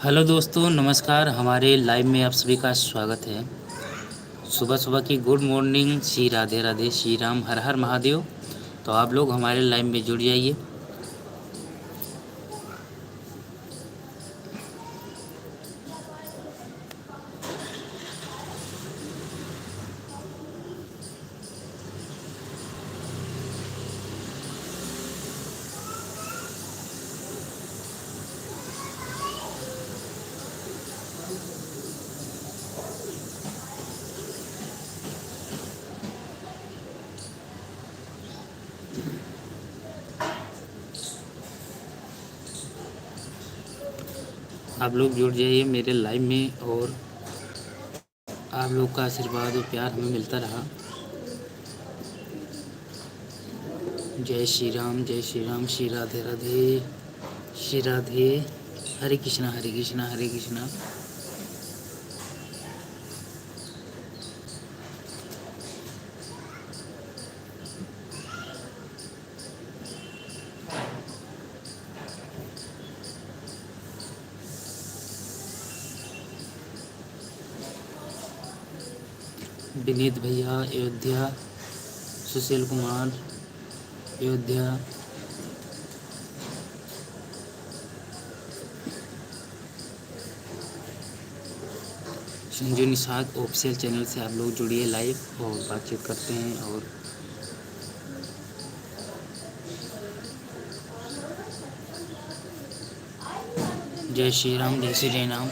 Hello दोस्तों, नमस्कार। हमारे लाइव में आप सभी का स्वागत है। सुबह सुबह की गुड मॉर्निंग। श्री राधे राधे, श्री राम, हर हर महादेव। तो आप लोग हमारे लाइव में जुड़ जाइए। आप लोग जुड़ जाइए मेरे लाइव में, और आप लोग का आशीर्वाद और प्यार हमें मिलता रहा। जय श्री राम, जय श्री राम, श्री राधे राधे, श्री राधे। हरे कृष्णा, हरे कृष्णा, हरे कृष्णा। विनीत भैया, अयोध्या, सुशील कुमार, अयोध्या, संजू निषाद ऑफिशियल चैनल से आप लोग जुड़िए लाइव और बातचीत करते हैं। और जय श्री राम, जय श्री राम।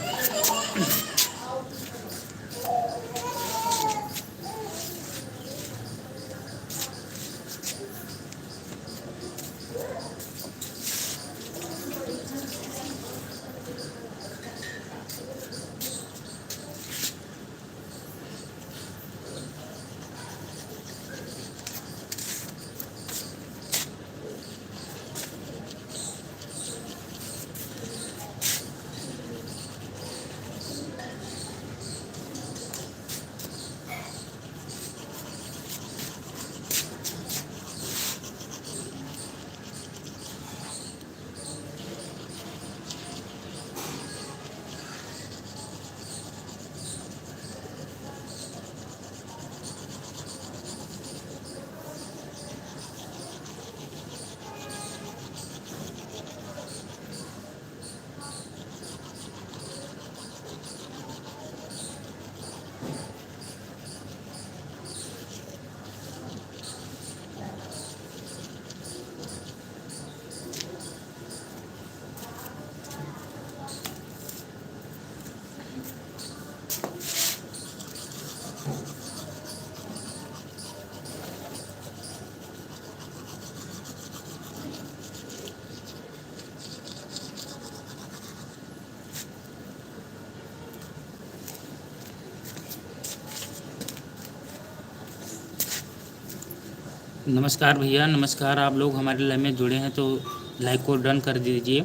नमस्कार भैया, नमस्कार। आप लोग हमारे लाइव में जुड़े हैं तो लाइक को डन कर दीजिए।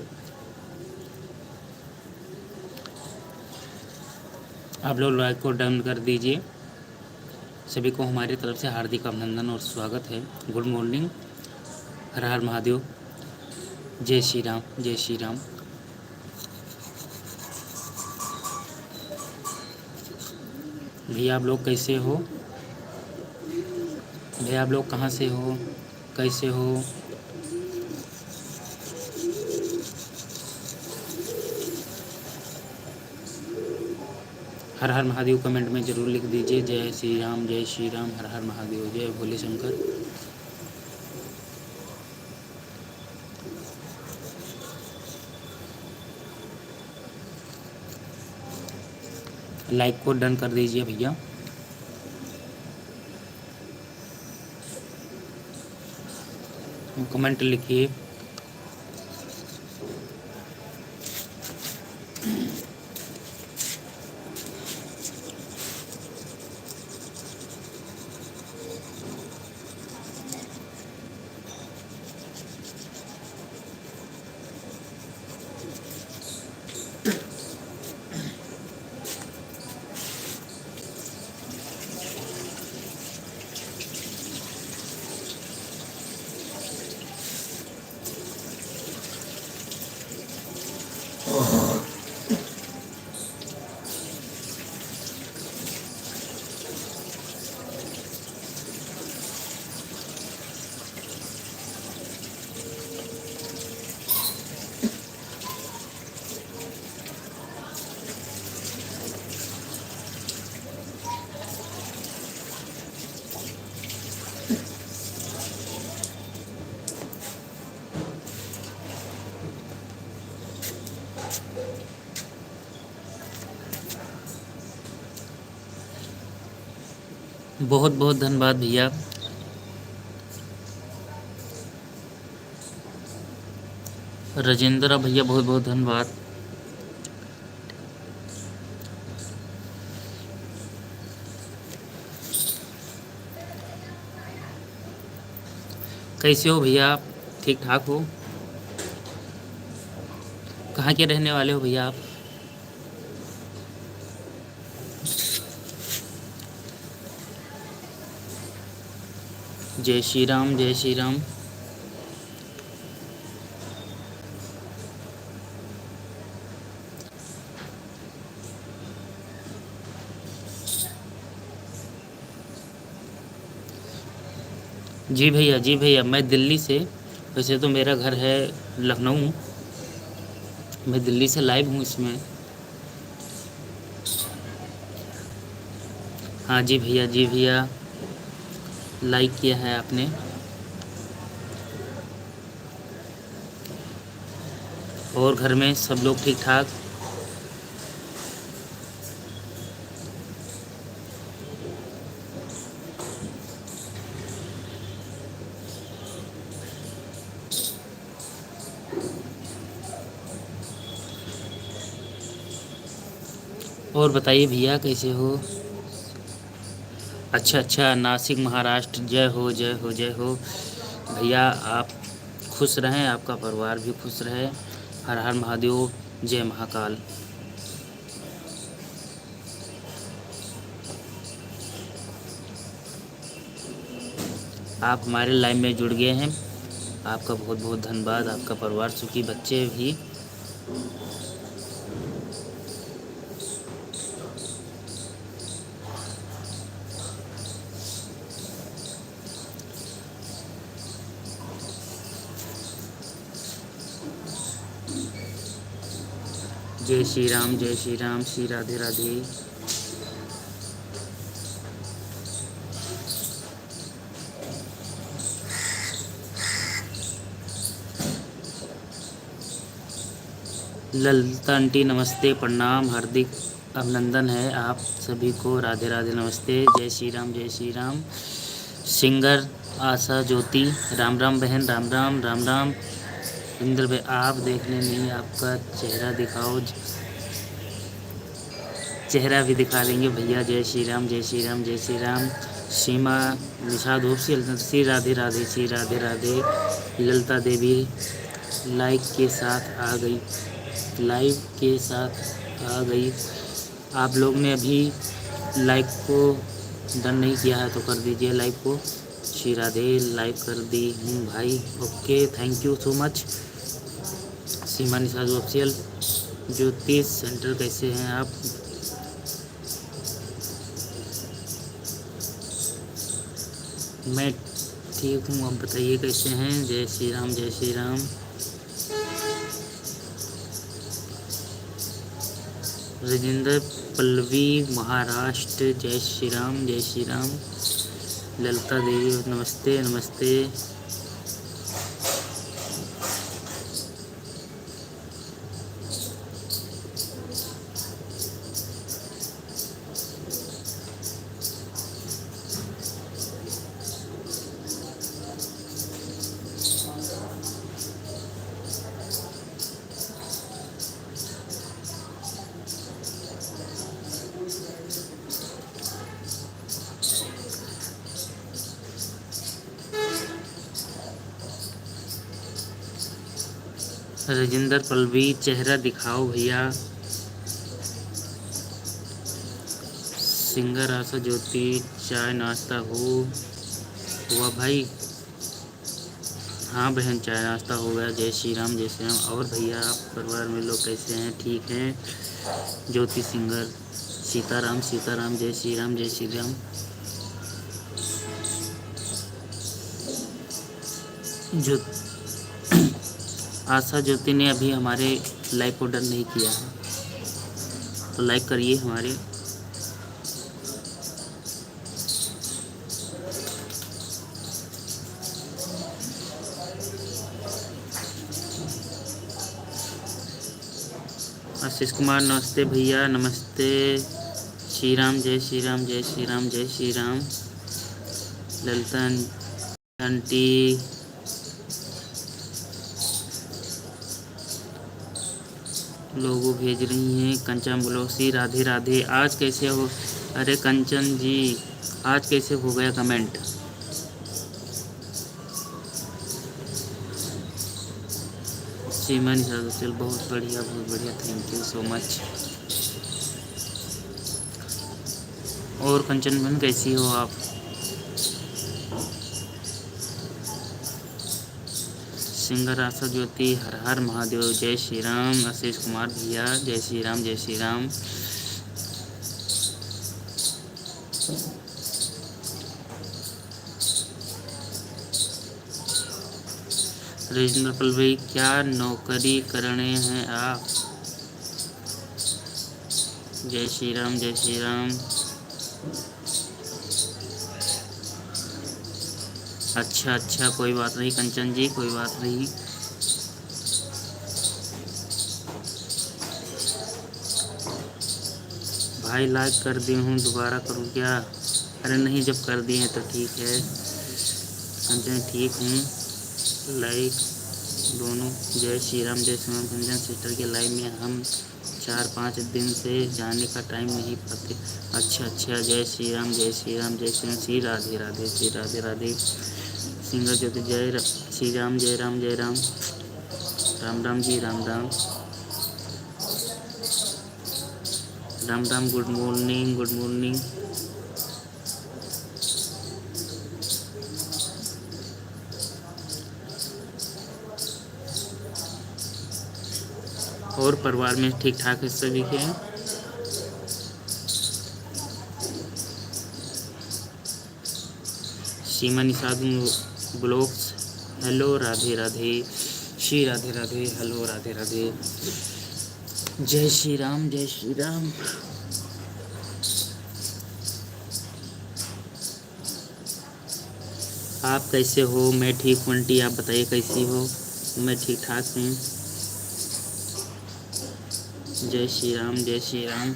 आप लोग लाइक को डन कर दीजिए। सभी को हमारी तरफ से हार्दिक अभिनंदन और स्वागत है। गुड मॉर्निंग, हर हर महादेव, जय श्री राम, जय श्री राम। भैया आप लोग कैसे हो? भैया आप लोग कहाँ से हो, कैसे हो? हर हर महादेव कमेंट में ज़रूर लिख दीजिए। जय श्री राम, जय श्री राम, हर हर महादेव, जय भोले शंकर। लाइक को डन कर दीजिए भैया। कमेंट लिखिए। बहुत बहुत धन्यवाद भैया। राजेंद्र भैया बहुत बहुत धन्यवाद। कैसे हो भैया आप? ठीक ठाक हो? कहाँ के रहने वाले हो भैया आप? जय श्री राम, जय श्री राम। जी भैया, जी भैया, मैं दिल्ली से, वैसे तो मेरा घर है लखनऊ, मैं दिल्ली से लाइव हूँ इसमें। हाँ जी भैया, जी भैया, लाइक किया है आपने। और घर में सब लोग ठीक ठाक? और बताइए भैया कैसे हो? अच्छा अच्छा, नासिक महाराष्ट्र। जय हो, जय हो, जय हो भैया। आप खुश रहें, आपका परिवार भी खुश रहे। हर हर महादेव, जय महाकाल। आप हमारे लाइव में जुड़ गए हैं, आपका बहुत बहुत धन्यवाद। आपका परिवार सुखी, बच्चे भी। जय श्री राम, जय श्री राम, श्री राधे राधे। ललिता आंटी नमस्ते, प्रणाम, हार्दिक अभिनंदन है आप सभी को। राधे राधे, नमस्ते, जय श्री राम, जय श्री राम। सिंगर आशा ज्योति, राम राम बहन, राम राम, राम राम। इंद्र भाई आप देखने नहीं, आपका चेहरा दिखाओ, चेहरा भी दिखा देंगे भैया। जय श्री राम, जय श्री राम, जय श्री राम। सीमा निषाद होप्सी, श्री राधे राधे, श्री राधे राधे। ललिता देवी लाइक के साथ आ गई, लाइव के साथ आ गई। आप लोग ने अभी लाइक को डन नहीं किया है तो कर दीजिए लाइक को। श्री राधे, लाइक कर दी हूँ भाई। Okay, thank you so much. Seema Nishad official. ज्योतिष सेंटर कैसे हैं आप? मैं ठीक हूँ, आप बताइए कैसे हैं? जय श्री राम, जय श्री राम। राजेंद्र पल्लवी महाराष्ट्र, जय श्री राम, जय श्री राम। ललिता देवी नमस्ते, नमस्ते। राजेंद्र पल्लवी चेहरा दिखाओ भैया। सिंगर आशा ज्योति, चाय नाश्ता हुआ भाई? हाँ बहन, चाय नाश्ता हो गया। जय श्री राम, जय श्री राम। और भैया आप परिवार में लोग कैसे हैं? ठीक हैं? ज्योति सिंगर, सीताराम, सीताराम, जय श्री राम, जय श्री राम। जो आशा ज्योति ने अभी हमारे लाइक को डन नहीं किया है तो लाइक करिए हमारे। आशीष कुमार नमस्ते भैया, नमस्ते। श्री राम, जय श्री राम, जय श्री राम, जय श्री राम। ललिता आंटी, लोगों भेज रही हैं। कंचन ब्लॉसी, राधे राधे। आज कैसे हो? अरे कंचन जी, आज कैसे हो गया कमेंट? सीमा निशा, चल बहुत बढ़िया, थैंक यू सो मच। और कंचन बहन कैसी हो आप? सिंगर आशा ज्योति, हर हर महादेव, जय श्री राम। आशीष कुमार भैया, जय श्री राम, जय श्री राम। रीजनल भाई, क्या नौकरी करने हैं आप? जय श्री राम, जय श्री राम। अच्छा, कोई बात नहीं कंचन जी, कोई बात नहीं। भाई लाइक कर दी हूँ, दोबारा करूँ क्या? अरे नहीं, जब कर दिए तो ठीक है कंचन, ठीक हूँ। लाइक दोनों। जय श्री राम, जय श्री राम। कंचन सिस्टर के लाइव में हम 4-5 दिन से जाने का टाइम नहीं पाते। अच्छा, जय श्री राम, जय श्री राम, जय श्री राम। श्री राधे राधे, श्री राधे राधे। सिंगर ज्योति, जय श्री राम, जय राम, जय Ram. Ram Ram ji, Ram Ram, Ram Ram. Good morning, good morning. और परिवार में ठीक ठाक है सभी के? Seema Nishad blogs, hello Radhe Radhe. Shri Radhe Radhe, hello Radhe Radhe. जय श्री राम, जय श्री राम। आप कैसे हो? मैं ठीक हूँ आंटी, आप बताइए कैसी हो? मैं ठीक ठाक हूँ। जय श्री राम, जय श्री राम।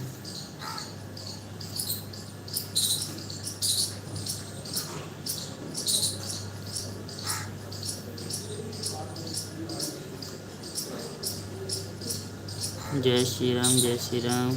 जय श्री राम, जय श्री राम।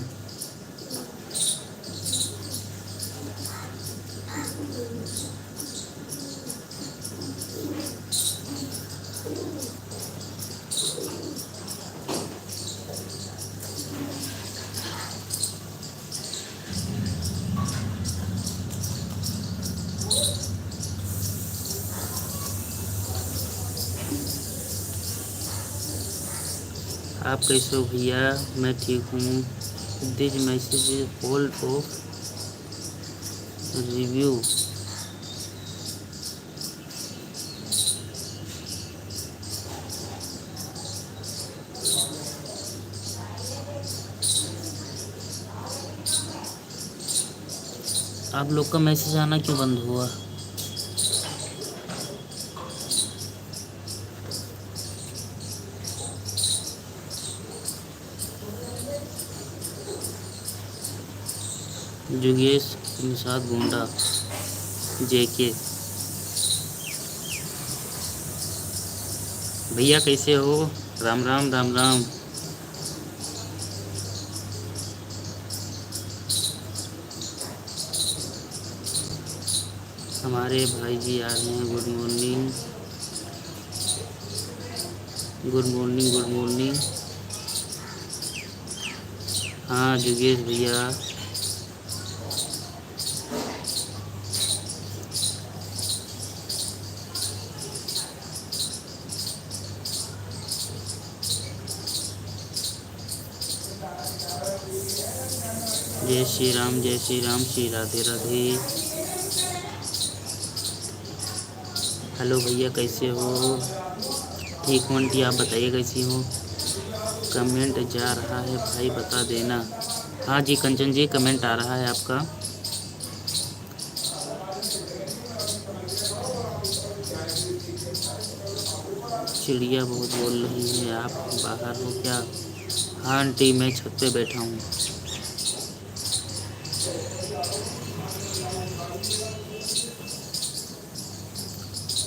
आप कैसे हो भैया? मैं ठीक हूँ। This message all of review. आप लोग का मैसेज आना क्यों बंद हुआ? जुगेश निषाद गोंडा, जेके भैया कैसे हो? राम राम, राम राम। हमारे भाई जी आ रहे हैं। Good morning, good morning, good morning. हाँ जुगेश भैया। जय श्री राम, जय श्री राम। श्री राधे राधे। हेलो भैया कैसे हो? ठीक हूँ आंटी, आप बताइए कैसी हो? कमेंट जा रहा है भाई, बता देना। हाँ जी कंचन जी, कमेंट आ रहा है आपका। चिड़िया बहुत बोल रही है, आप बाहर हो क्या? हाँ आंटी, मैं छत पे बैठा हूँ।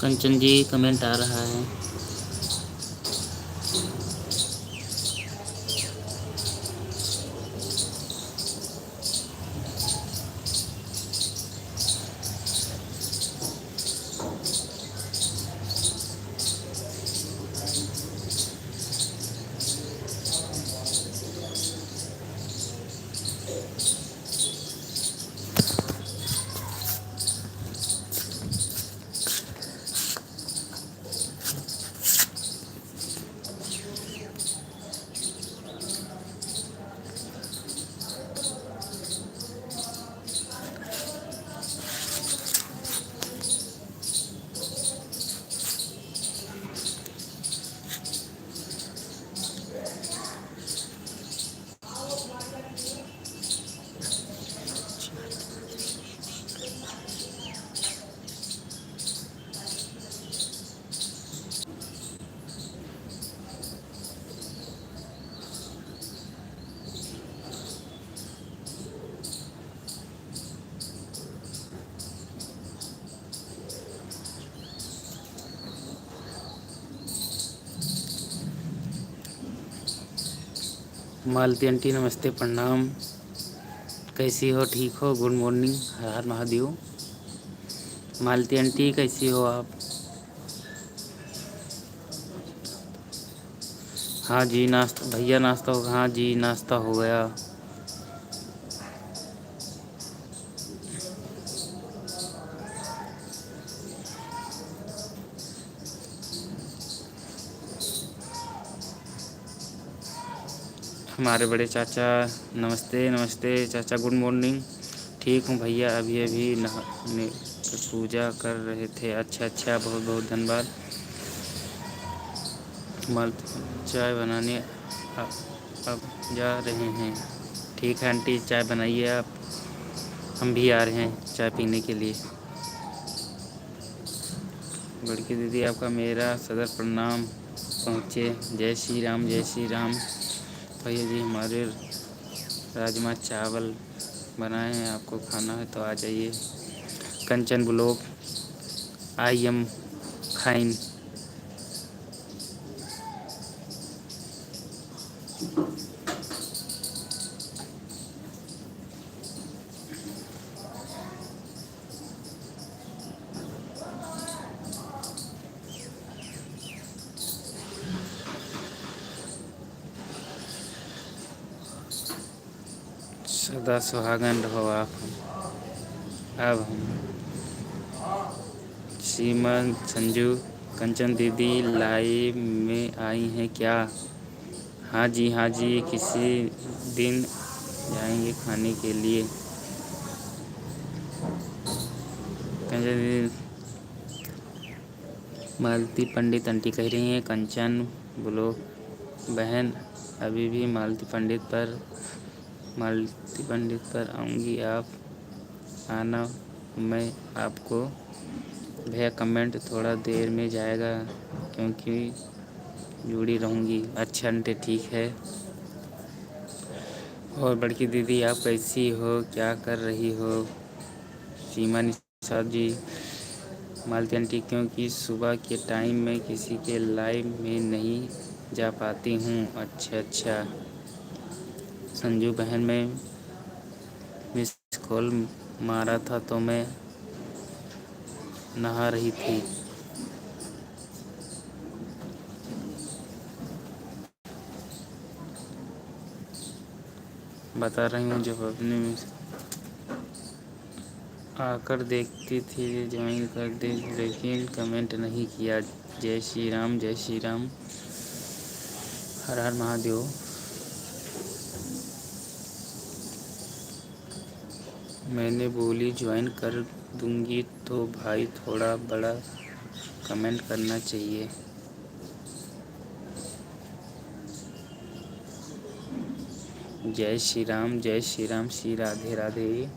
कंचन जी कमेंट आ रहा है। मालती आंटी नमस्ते प्रणाम। कैसी हो? ठीक हो? Good morning. Har Har Mahadev. Malti aunty कैसी हो आप? हाँ जी नाश्ता भैया, नाश्ता हो? हाँ जी नाश्ता हो गया। हमारे बड़े चाचा नमस्ते नमस्ते चाचा, गुड मॉर्निंग। ठीक हूँ भैया, अभी अभी नहाने पूजा कर रहे थे। अच्छा अच्छा, बहुत बहुत धन्यवाद। मालती चाय बनाने अब जा रहे हैं। ठीक है आंटी, चाय बनाइए आप, हम भी आ रहे हैं चाय पीने के लिए। बड़की दीदी आपका मेरा सदर प्रणाम पहुँचे। जय श्री राम जय श्री राम। भैया जी हमारे राजमा चावल बनाए हैं, आपको खाना है तो आ जाइए। कंचन ब्लॉग, आई एम फाइन। सदा सुहागन रहो आप। अब हम सीमन संजू, कंचन दीदी लाइव में आई हैं क्या? हाँ जी हाँ जी, किसी दिन जाएंगे खाने के लिए। कंचन दीदी, मालती पंडित आंटी कह रही हैं कंचन बोलो बहन, अभी भी मालती पंडित पर आऊँगी, आप आना। मैं आपको भैया कमेंट थोड़ा देर में जाएगा क्योंकि जुड़ी रहूँगी। अच्छा आंटी ठीक है। और बड़की दीदी आप कैसी हो, क्या कर रही हो? सीमा निषाद जी, मालती आंटी क्योंकि सुबह के टाइम में किसी के लाइव में नहीं जा पाती हूँ। अच्छा अच्छा। संजू बहन, मैं मिस कॉल मारा था तो मैं नहा रही थी। बता रही हूँ जब अपने आकर देखती थी ज्वाइन कर दे, लेकिन कमेंट नहीं किया। जय श्री राम जय श्री राम। हर हर महादेव। मैंने बोली ज्वाइन कर दूंगी तो भाई थोड़ा बड़ा कमेंट करना चाहिए। जय श्री राम जय श्री राम, श्री राधे राधे।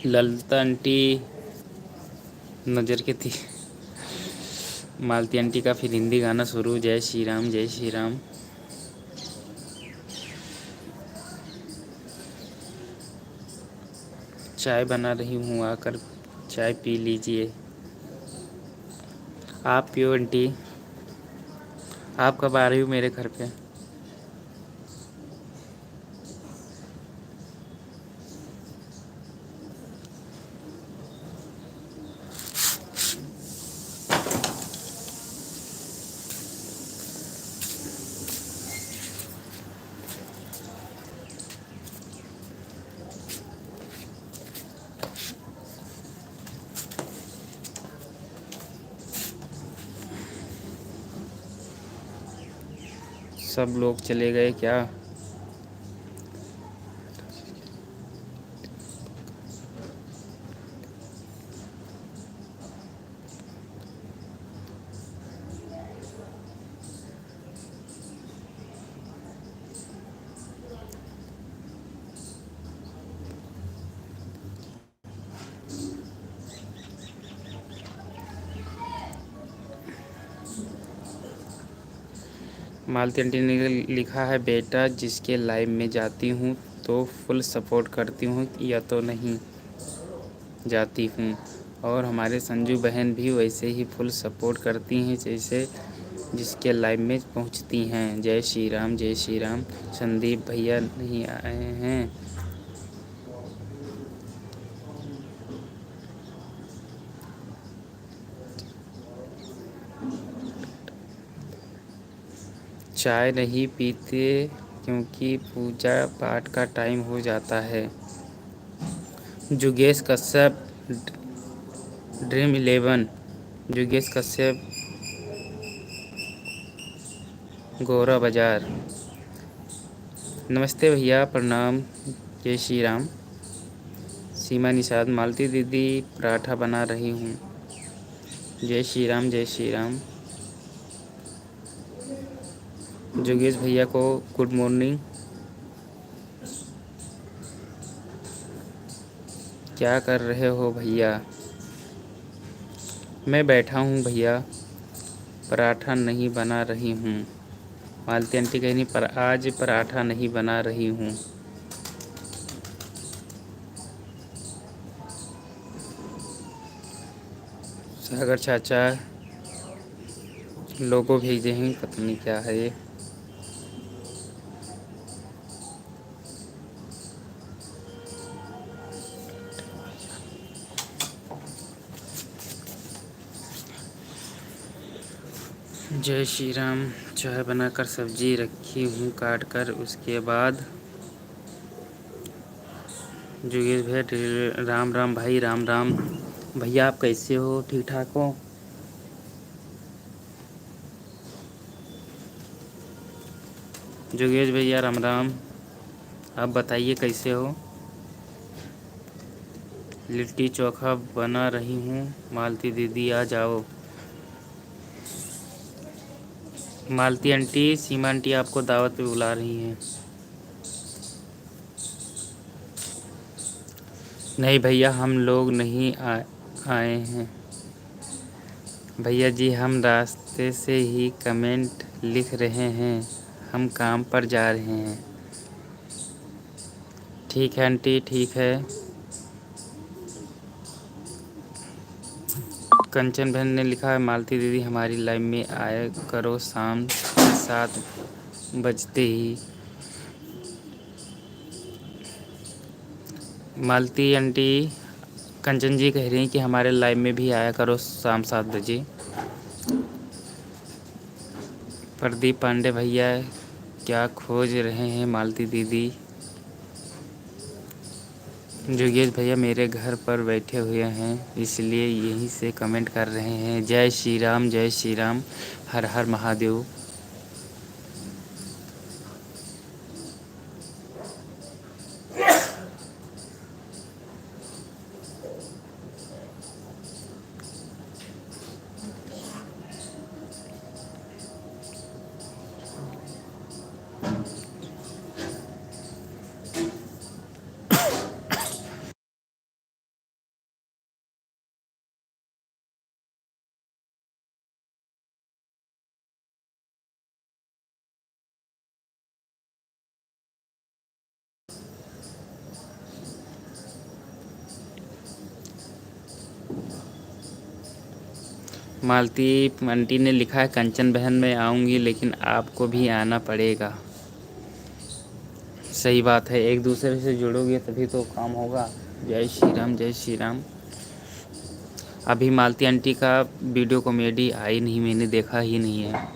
ललिता आंटी नज़र के थी। मालती आंटी का फिर हिंदी गाना शुरू, जय श्री राम जय श्री राम। चाय बना रही हूँ, आकर चाय पी लीजिए। आप पियो आंटी। आप कब आ रही हो मेरे घर पे? सब लोग चले गए क्या? मालती आंटी ने लिखा है, बेटा जिसके लाइव में जाती हूँ तो फुल सपोर्ट करती हूँ या तो नहीं जाती हूँ। और हमारे संजू बहन भी वैसे ही फुल सपोर्ट करती हैं जैसे जिसके लाइव में पहुँचती हैं। जय श्री राम जय श्री राम। संदीप भैया नहीं आए हैं। चाय नहीं पीते क्योंकि पूजा पाठ का टाइम हो जाता है। जुगेश कश्यप ड्रीम 11, जुगेश कश्यप गौरा बाजार। नमस्ते भैया, प्रणाम, जय श्री राम। सीमा निषाद, मालती दीदी पराठा बना रही हूँ। जय श्री राम जय श्री राम। जोगेश भैया को गुड मॉर्निंग। क्या कर रहे हो भैया? मैं बैठा हूँ भैया, पराठा नहीं बना रही हूँ। मालती आंटी कह रही पर आज पराठा नहीं बना रही हूँ। सागर चाचा लोगो भेजे हैं, पता नहीं क्या है ये। जय श्री राम। चाय बनाकर सब्जी रखी हूँ काट कर, उसके बाद जोगेश भैया राम राम भाई, राम राम भैया। आप कैसे हो? ठीक ठाक हो? जोगेश भैया राम राम। आप बताइए कैसे हो? लिट्टी चोखा बना रही हूँ। मालती दीदी आ जाओ। मालती आंटी, सीमा आंटी आपको दावत पे बुला रही हैं। नहीं भैया, हम लोग नहीं आए हैं। भैया जी हम रास्ते से ही कमेंट लिख रहे हैं, हम काम पर जा रहे हैं। ठीक है आंटी, ठीक है। कंचन बहन ने लिखा है, मालती दीदी हमारी लाइव में आया करो शाम 7 बजते ही। मालती आंटी, कंचन जी कह रही हैं कि हमारे लाइव में भी आया करो शाम 7 बजे। प्रदीप पांडे भैया क्या खोज रहे हैं मालती दीदी? जोगेश भैया मेरे घर पर बैठे हुए हैं, इसलिए यहीं से कमेंट कर रहे हैं। जय श्री राम जय श्री राम। हर हर महादेव। मालती आंटी ने लिखा है, कंचन बहन मैं आऊँगी लेकिन आपको भी आना पड़ेगा। सही बात है, एक दूसरे से जुड़ोगे तभी तो काम होगा। जय श्री राम, जय श्री राम। अभी मालती आंटी का वीडियो कॉमेडी आई नहीं, मैंने देखा ही नहीं है।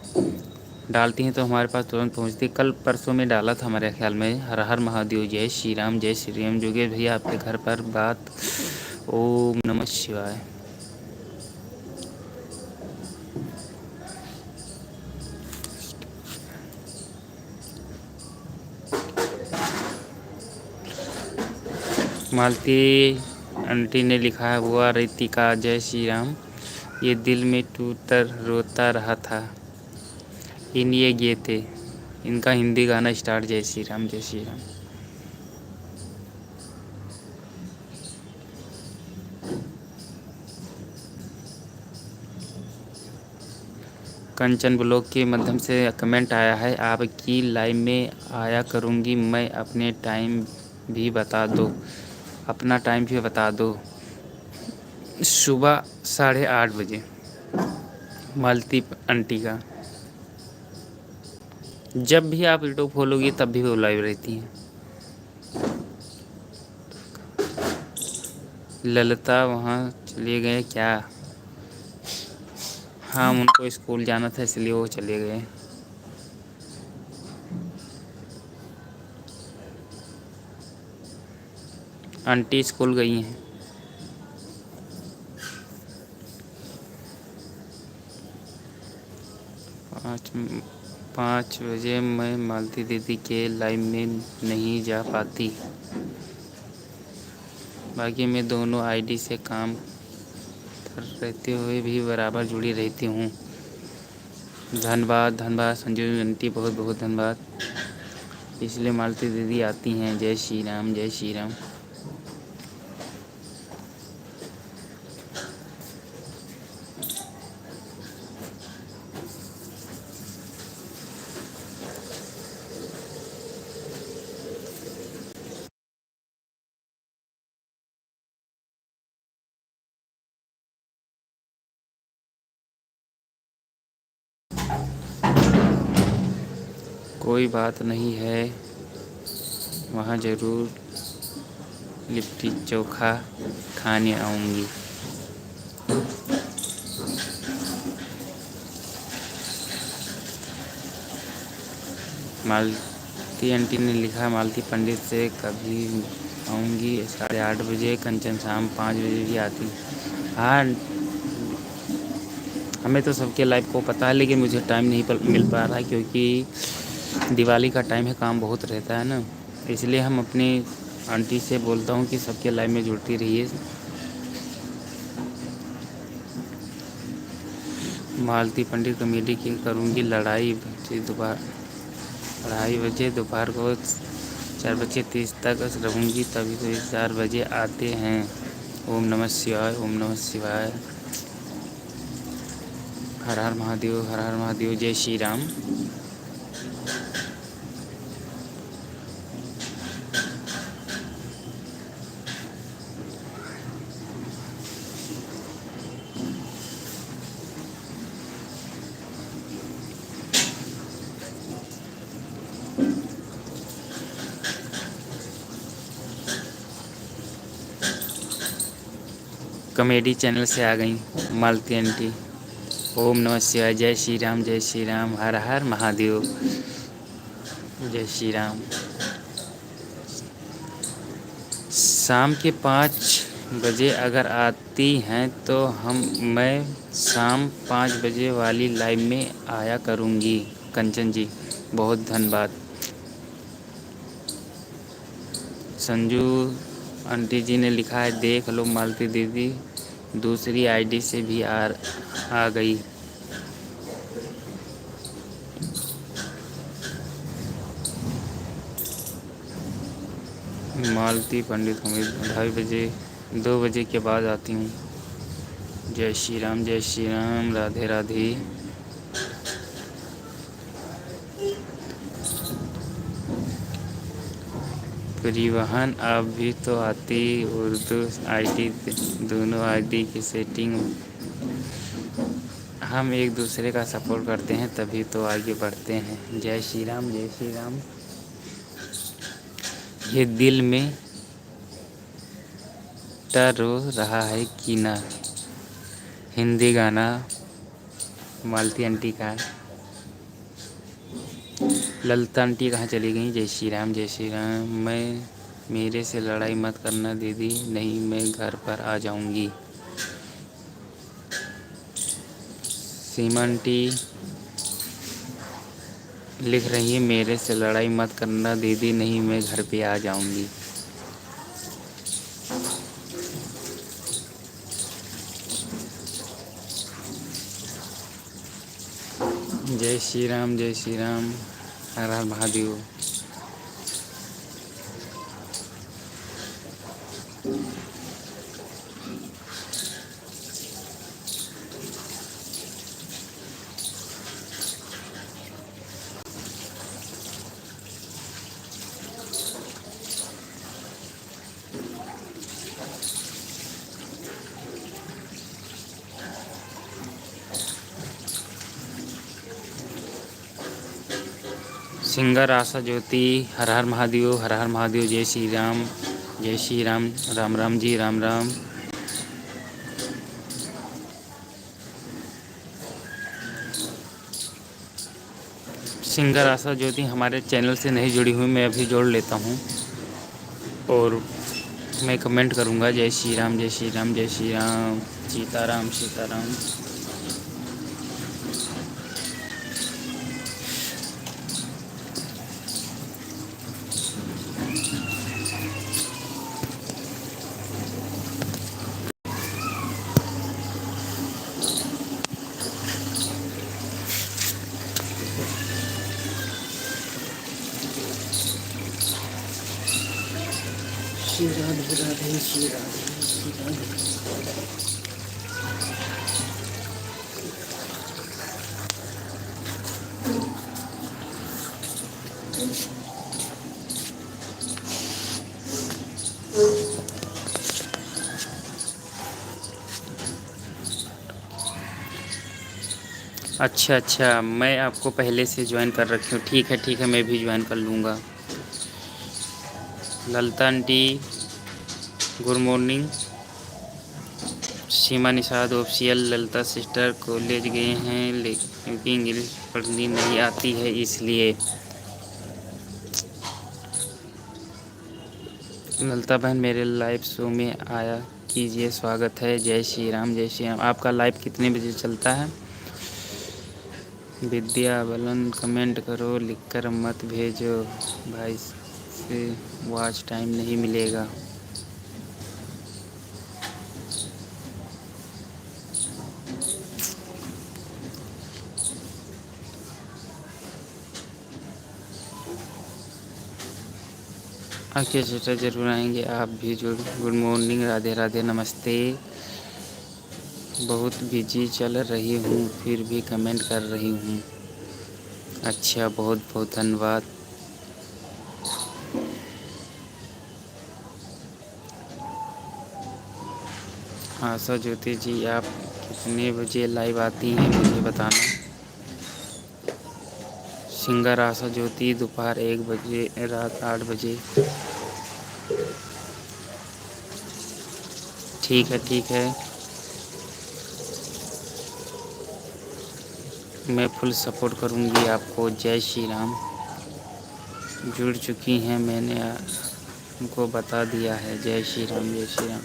डालती हैं तो हमारे पास तुरंत पहुंचती। कल परसों में डाला था हमारे ख्याल में। हर हर महादेव, जय श्री राम, जय श्री राम। जोगेश भैया आपके घर पर बात। ओम नमः शिवाय। मालती आंटी ने लिखा है, हुआ रितिका जय श्री राम। ये दिल में टूटर रोता रहा था, इन ये गे थे। इनका हिंदी गाना स्टार्ट। जय श्री राम, जय श्री राम। कंचन ब्लॉग के माध्यम से कमेंट आया है, आपकी लाइव में आया करूँगी मैं, अपने टाइम भी बता दो। अपना टाइम भी बता दो। सुबह 8:30 बजे मालती आंटी का। जब भी आप यूट्यूब खोलोगी तब भी वो लाइव रहती हैं। ललिता वहाँ चले गए क्या? हाँ, उनको स्कूल जाना था इसलिए वो चले गए। आंटी स्कूल गई हैं। 5 बजे मैं मालती दीदी के लाइव में नहीं जा पाती, बाकी मैं दोनों आईडी से काम कर रहते हुए भी बराबर जुड़ी रहती हूँ। धन्यवाद, धन्यवाद संजू आंटी, बहुत बहुत धन्यवाद। इसलिए मालती दीदी आती हैं। जय श्री राम, जय श्री राम। कोई बात नहीं है, वहाँ ज़रूर लिट्टी चोखा खाने आऊँगी। मालती आंटी ने लिखा, मालती पंडित से कभी आऊँगी 8:30 बजे। कंचन शाम 5 बजे भी आती। हाँ, हमें तो सबके लाइव को पता है, लेकिन मुझे टाइम नहीं मिल पा रहा है क्योंकि दिवाली का टाइम है, काम बहुत रहता है ना, इसलिए हम अपनी आंटी से बोलता हूँ कि सबके लाइव में जुड़ती रहिए। मालती पंडित कॉमेडी की करूँगी। लड़ाई बजे दोपहर को 4:30 तक रहूँगी, तभी तो 4 बजे आते हैं। ओम नमः शिवाय, ओम नमः शिवाय। हर हर महादेव, हर हर महादेव। जय श्री राम। कॉमेडी चैनल से आ गई मालती आंटी। ओम नमः शिवाय, जय श्री राम, जय श्री राम। हर हर महादेव, जय श्री राम। शाम के 5 बजे अगर आती हैं तो मैं शाम 5 बजे वाली लाइव में आया करूँगी। कंचन जी, बहुत धन्यवाद। संजू आंटी जी ने लिखा है, देख लो मालती दीदी दूसरी आईडी से भी आ गई। मालती पंडित उम्मीद 2:30 बजे 2 बजे के बाद आती हूँ। जय श्री राम, जय श्री राम। राधे राधे। परिवहन अब भी तो आती उर्दू आईडी, दोनों आईडी की सेटिंग हम एक दूसरे का सपोर्ट करते हैं तभी तो आगे बढ़ते हैं। जय श्री राम, जय श्री राम। ये दिल में टर रो रहा है कीना। हिंदी गाना मालती आंटी का। ललिता आंटी कहाँ चली गई? जय श्री राम, जय श्री राम। मैं मेरे से लड़ाई मत करना दीदी, नहीं मैं घर पर आ जाऊंगी। सीमा आंटी लिख रही है मेरे से लड़ाई मत करना दीदी, नहीं मैं घर पे आ जाऊंगी। जय श्री राम, जय श्री राम। हर हर महादेव। सिंगर आशा ज्योति। हर हर महादेव, हर हर महादेव। जय श्री राम, जय श्री राम। राम राम जी, राम राम। सिंगर आशा ज्योति हमारे चैनल से नहीं जुड़ी हुई, मैं अभी जोड़ लेता हूँ और मैं कमेंट करूँगा। जय श्री राम, जय श्री राम, जय श्री राम। सीताराम, सीताराम। श्री राधे राधे, श्री राधे, श्री राधे। अच्छा अच्छा, मैं आपको पहले से ज्वाइन कर रखी हूँ। ठीक है ठीक है, मैं भी ज्वाइन कर लूँगा। Lalita aunty good morning. Seema Nishad official. Lalita sister college गए हैं लेकिन इंग्लिश पढ़नी नहीं आती है इसलिए। ललिता बहन मेरे लाइव शो में आया कीजिए, स्वागत है। जय श्री राम, जय श्री राम। आपका लाइव कितने बजे चलता है? विद्या बलन कमेंट करो, लिखकर मत भेजो भाई से वॉच टाइम नहीं मिलेगा। ओके सिस्टर, ज़रूर आएंगे। आप भी गुड मॉर्निंग, राधे राधे, नमस्ते। बहुत बिजी चल रही हूँ फिर भी कमेंट कर रही हूँ। अच्छा, बहुत बहुत धन्यवाद। आशा ज्योति जी, आप कितने बजे लाइव आती हैं मुझे बताना। सिंगर आशा ज्योति दोपहर 1 बजे, रात 8 बजे। ठीक है ठीक है, मैं फुल सपोर्ट करूँगी आपको। जय श्री राम। जुड़ चुकी हैं, मैंने उनको बता दिया है। जय श्री राम, जय श्री राम।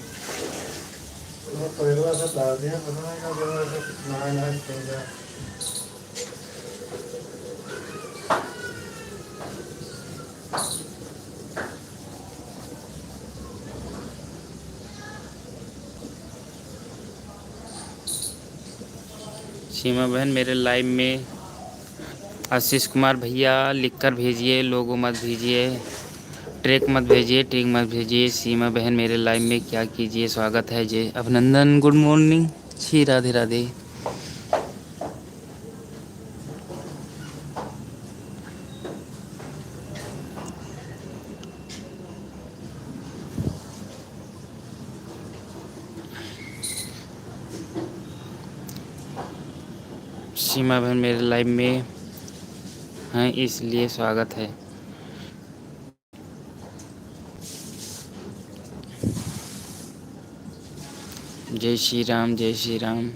सीमा बहन मेरे लाइव में आशीष कुमार भैया लिखकर भेजिए, लोगो मत भेजिए, ट्रैक मत भेजिए, ट्रैक मत भेजिए। सीमा बहन मेरे लाइव में क्या कीजिए, स्वागत है। जय अभिनंदन, गुड मॉर्निंग, श्री राधे राधे। सीमा बहन मेरे लाइव में हैं, इसलिए स्वागत है। जय श्री राम, जय श्री राम।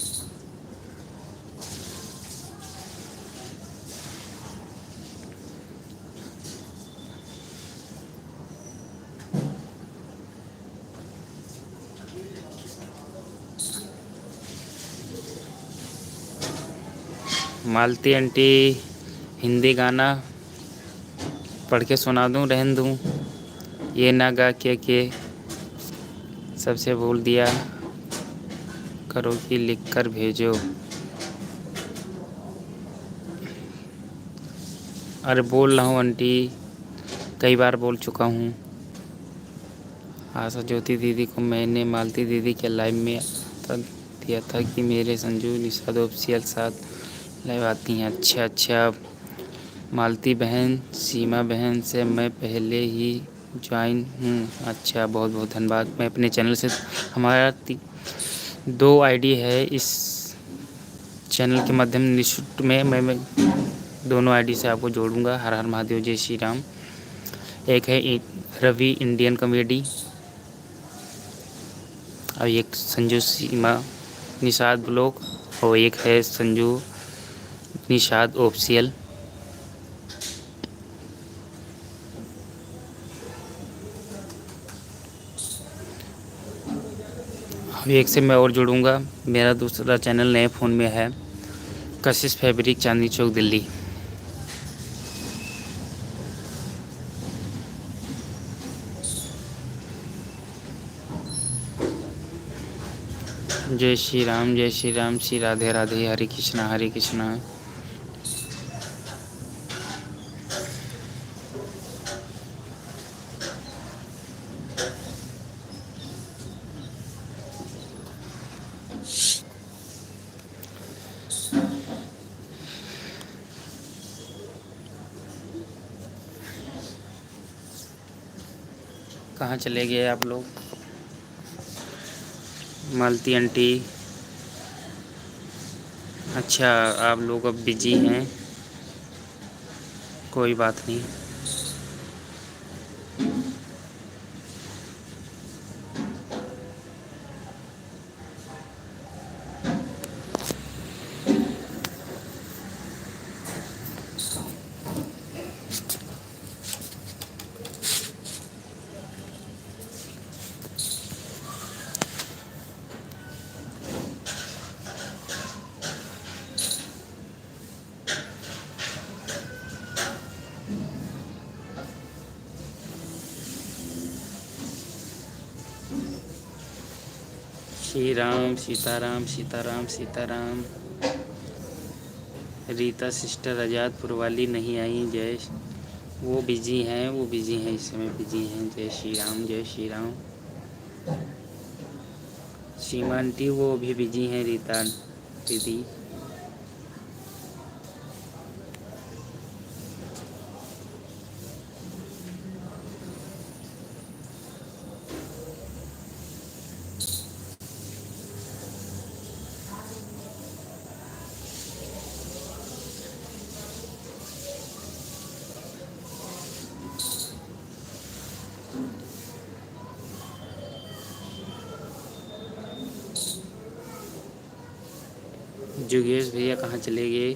मालती आंटी, हिंदी गाना पढ़ के सुना दूं, रहन दूं? ये ना गा के सबसे बोल दिया करो कि लिख कर भेजो। अरे बोल रहा हूँ आंटी, कई बार बोल चुका हूँ। आशा ज्योति दीदी को मैंने मालती दीदी के लाइव में बता दिया था कि मेरे संजू निषाद ऑफिशियल साथ लाइव आती हैं। अच्छा, मालती बहन, सीमा बहन से मैं पहले ही ज्वाइन हूँ। अच्छा, बहुत बहुत धन्यवाद। मैं अपने चैनल से, हमारा 2 आईडी है इस चैनल के माध्यम निःशुल्क में मैं दोनों आईडी से आपको जोड़ूंगा। हर हर महादेव, जय श्री राम। एक है रवि इंडियन कॉमेडी और एक संजू सीमा निषाद ब्लॉग और एक है संजू निषाद ऑफिशियल। एक से मैं और जोड़ूंगा। मेरा दूसरा चैनल नए फ़ोन में है, कशिश फैब्रिक, चांदनी चौक, दिल्ली। जय श्री राम, जय श्री राम, श्री राधे राधे, हरे कृष्णा, हरे कृष्णा। कहाँ चले गए आप लोग? मालती आंटी, अच्छा आप लोग अब बिजी हैं, कोई बात नहीं। श्री राम, सीताराम, सीताराम, सीताराम। रीता सिस्टर आज़ादपुर वाली नहीं आई। जय, वो बिजी हैं, वो बिजी हैं, इस समय बिजी हैं। जय श्री राम, जय श्री राम। सीमा आंटी वो भी बिजी हैं, रीता दीदी। जुगेश भैया कहाँ चले गए?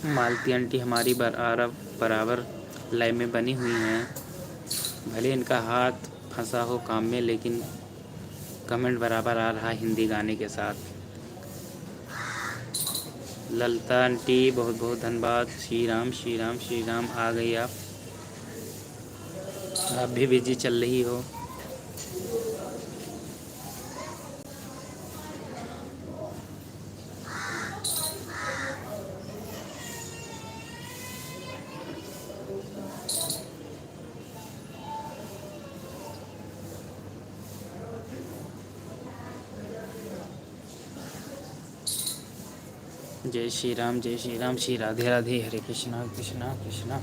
मालती आंटी हमारी बराबर लाइव में बनी हुई हैं। भले इनका हाथ फंसा हो काम में, लेकिन कमेंट बराबर आ रहा है हिंदी गाने के साथ। ललिता आंटी बहुत बहुत धन्यवाद। श्री राम, श्री राम, श्री राम। आ गई आप भी बिजी चल रही हो। जय श्री राम, जय श्री राम, श्री राधे राधे, हरे कृष्णा कृष्णा कृष्णा।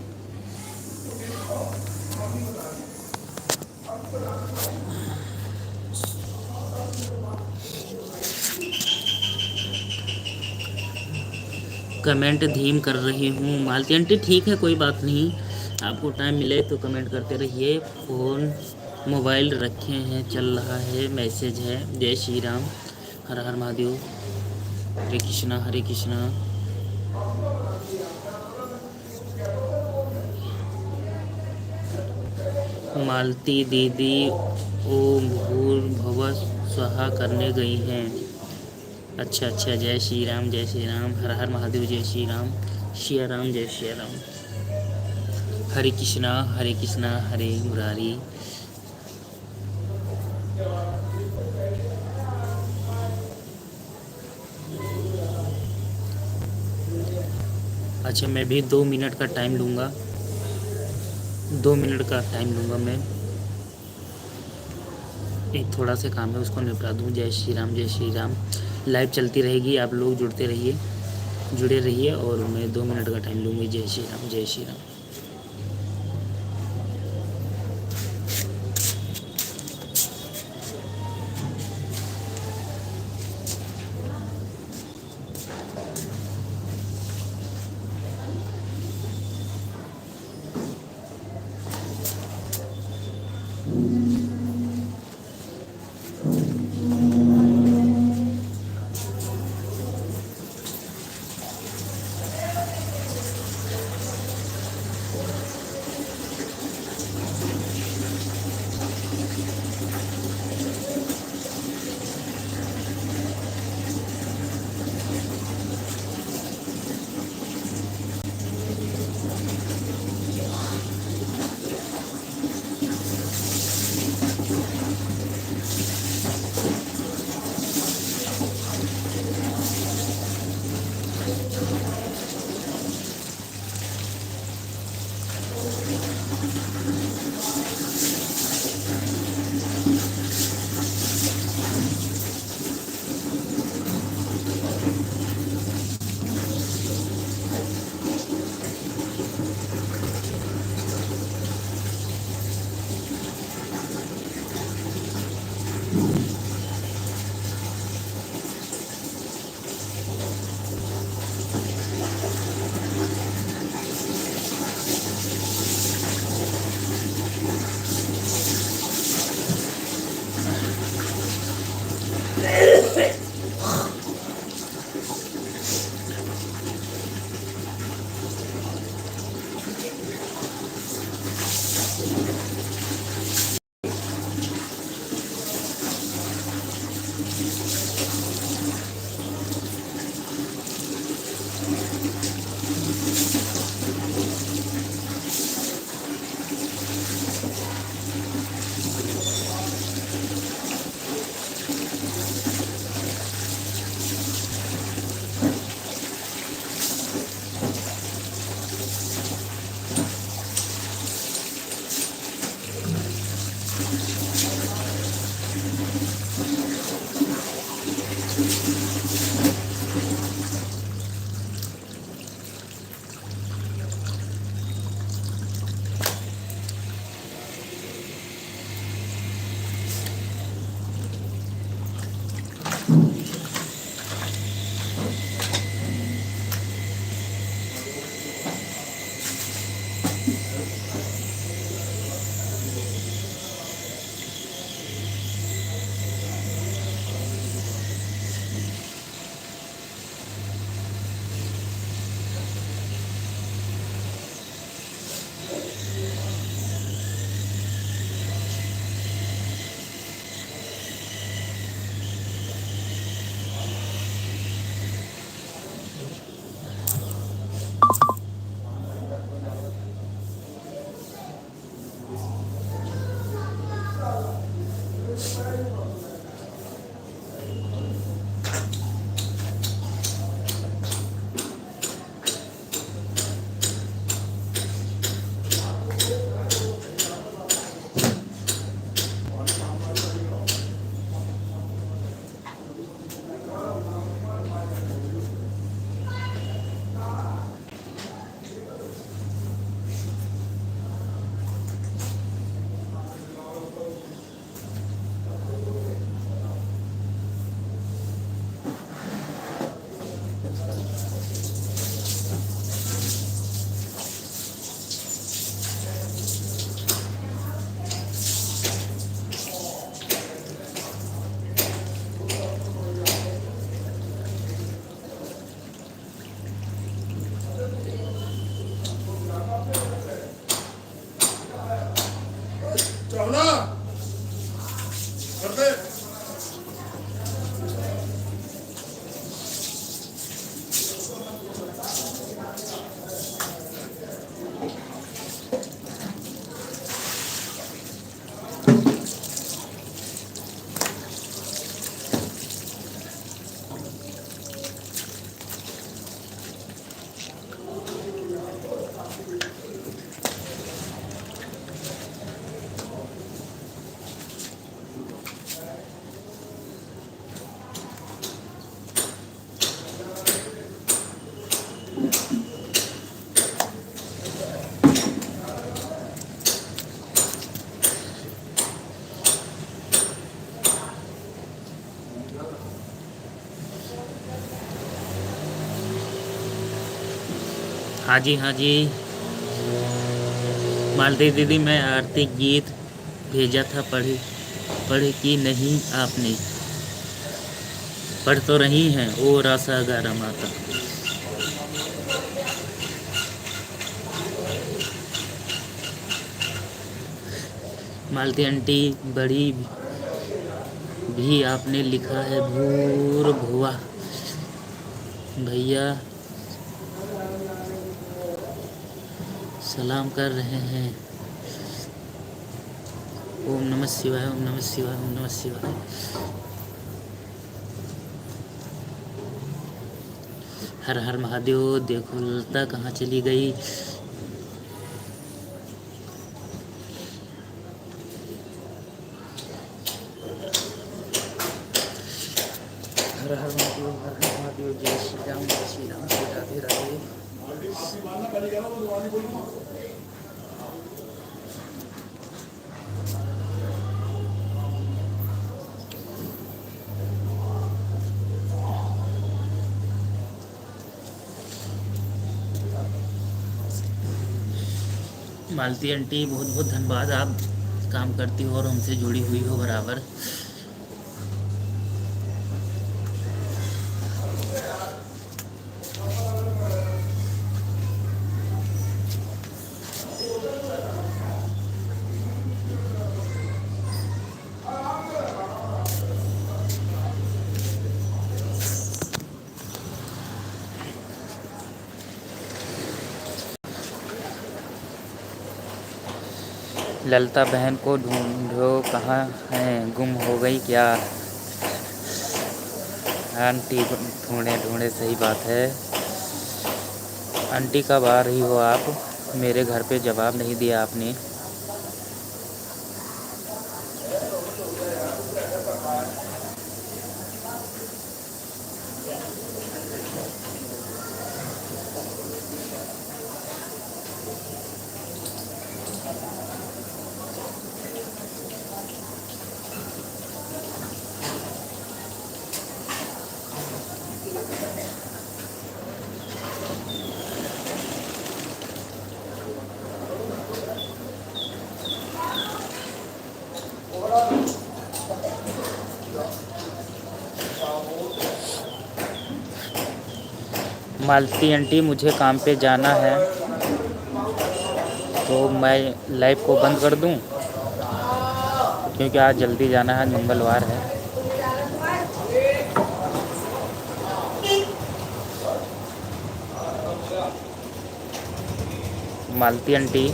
कमेंट धीम कर रही हूँ मालती आंटी, ठीक है कोई बात नहीं, आपको टाइम मिले तो कमेंट करते रहिए। फ़ोन मोबाइल रखे हैं, चल रहा है, मैसेज है। जय श्री राम, हर हर महादेव, हरे कृष्णा हरे कृष्णा। मालती दीदी ओम भूर्भुवः स्वाहा करने गई हैं। अच्छा अच्छा, जय श्री राम, जय श्री राम, हर हर महादेव, जय श्री राम, श्री राम, जय श्री राम, हरे कृष्णा हरे मुरारी। अच्छा, मैं भी 2 मिनट का टाइम लूँगा, 2 मिनट का टाइम लूँगा मैं, एक थोड़ा सा काम है उसको निपटा दूँ। जय श्री राम, जय श्री राम। लाइव चलती रहेगी, आप लोग जुड़े रहिए और मैं 2 मिनट का टाइम लूँगी। जय श्री राम, जय श्री राम। हाँ जी, हाँ जी। मालती दीदी, मैं आरती गीत भेजा था, पढ़े पढ़े कि नहीं आपने? पढ़ तो रही हैं, ओ रासा गारा माता। मालती आंटी, बड़ी भी आपने लिखा है भूर भुआ। भैया सलाम कर रहे हैं। ओम नमः शिवाय, ओम नमः शिवाय, ओम नमः शिवाय। हर हर महादेव। देखो ललता कहाँ चली गई। हर हर महादेव, हर हर महादेव। जय श्री राम, जय श्री राम, श्री राधे राधे। मालती आंटी, बहुत बहुत धन्यवाद। आप काम करती हो और हमसे जुड़ी हुई हो बराबर। ललता बहन को ढूंढो, कहाँ है, गुम हो गई क्या? आंटी ढूंढे ढूंढे, सही बात है। आंटी कब आ रही हो आप? मेरे घर पे जवाब नहीं दिया आपने। मालती आंटी, मुझे काम पे जाना है, तो मैं लाइव को बंद कर दूं? क्योंकि आज जल्दी जाना है, मंगलवार है। मालती आंटी,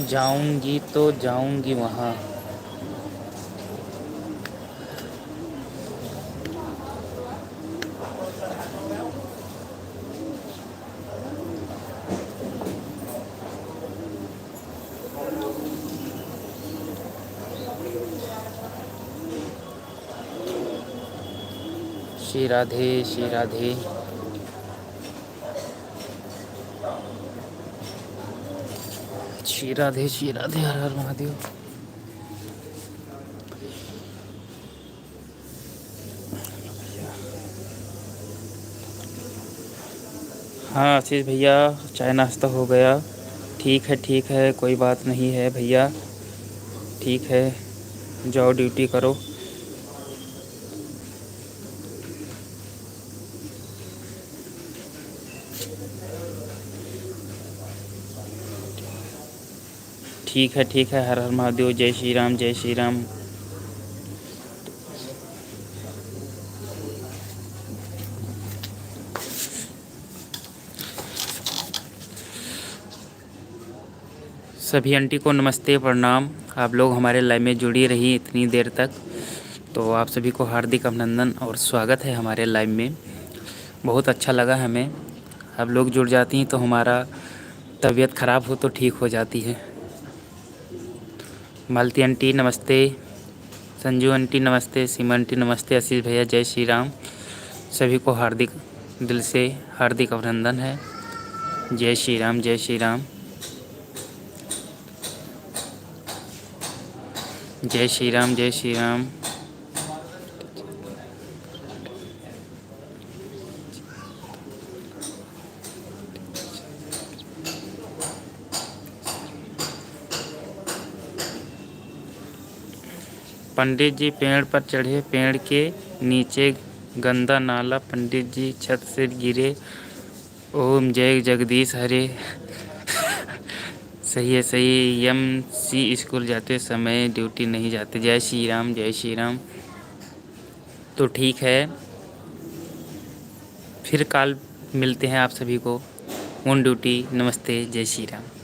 जाऊंगी तो जाऊंगी वहाँ। श्री राधे, श्री राधे। श्री राधे, श्री राधे। हर हर महादेव। हाँ आशीष भैया, चाय नाश्ता हो गया? ठीक है, कोई बात नहीं है भैया। ठीक है, जाओ ड्यूटी करो। ठीक है। हर हर महादेव। जय श्री राम, जय श्री राम। सभी आंटी को नमस्ते, प्रणाम। आप लोग हमारे लाइव में जुड़ी रही इतनी देर तक, तो आप सभी को हार्दिक अभिनंदन और स्वागत है हमारे लाइव में। बहुत अच्छा लगा हमें। आप लोग जुड़ जाती हैं तो हमारा तबीयत ख़राब हो तो ठीक हो जाती है। मालती आंटी नमस्ते। संजू आंटी नमस्ते, सीमा आंटी नमस्ते, आशीष भैया जय श्री राम। सभी को हार्दिक दिल से हार्दिक अभिनंदन है। जय श्री राम, जय श्री राम, जय श्री राम, जय श्री राम। पंडित जी पेड़ पर चढ़े, पेड़ के नीचे गंदा नाला, पंडित जी छत से गिरे, ओम जय जगदीश हरे। सही है, सही। एमसी स्कूल जाते समय ड्यूटी नहीं जाते। जय श्री राम, जय श्री राम। तो ठीक है, फिर कल मिलते हैं आप सभी को ऑन ड्यूटी। नमस्ते, जय श्री राम।